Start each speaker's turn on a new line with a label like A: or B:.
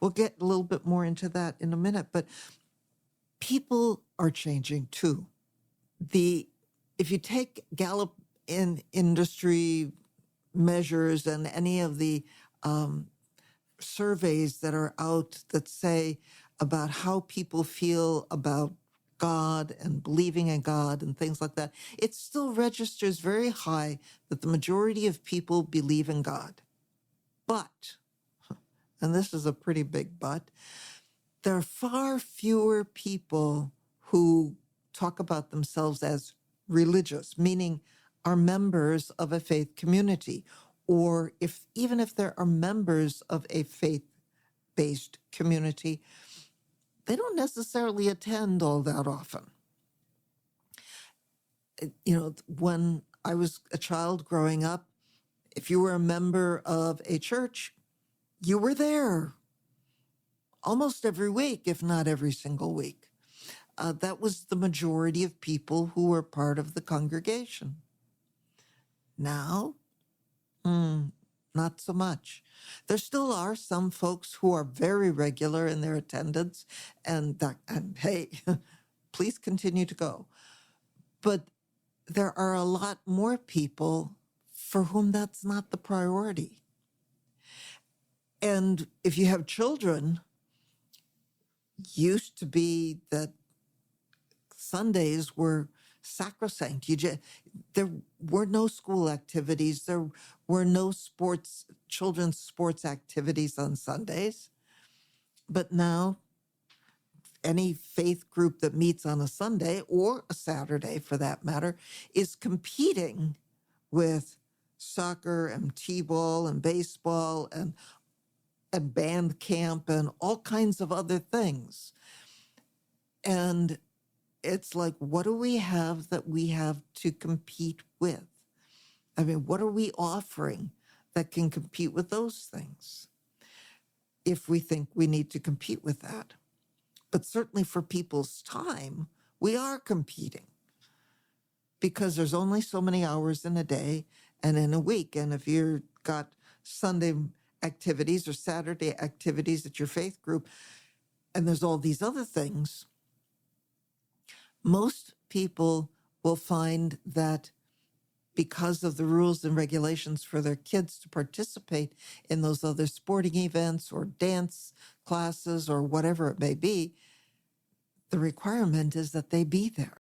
A: We'll get a little bit more into that in a minute, but people are changing too. If you take Gallup in industry measures and any of the surveys that are out that say about how people feel about God and believing in God and things like that, it still registers very high that the majority of people believe in God. But, and this is a pretty big but, there are far fewer people who talk about themselves as religious, meaning are members of a faith community, or even if there are members of a faith-based community, they don't necessarily attend all that often. When I was a child growing up, if you were a member of a church, you were there almost every week, if not every single week. That was the majority of people who were part of the congregation. Now, not so much. There still are some folks who are very regular in their attendance, and hey, please continue to go. But there are a lot more people for whom that's not the priority. And if you have children, used to be that Sundays were sacrosanct. There were no school activities. There were no children's sports activities on Sundays. But now, any faith group that meets on a Sunday, or a Saturday for that matter, is competing with soccer and t-ball and baseball and band camp and all kinds of other things. And it's like, what do we have that we have to compete with? I mean, what are we offering that can compete with those things if we think we need to compete with that? But certainly for people's time, we are competing because there's only so many hours in a day and in a week. And if you've got Sunday activities or Saturday activities at your faith group, and there's all these other things, most people will find that because of the rules and regulations for their kids to participate in those other sporting events or dance classes or whatever it may be, the requirement is that they be there.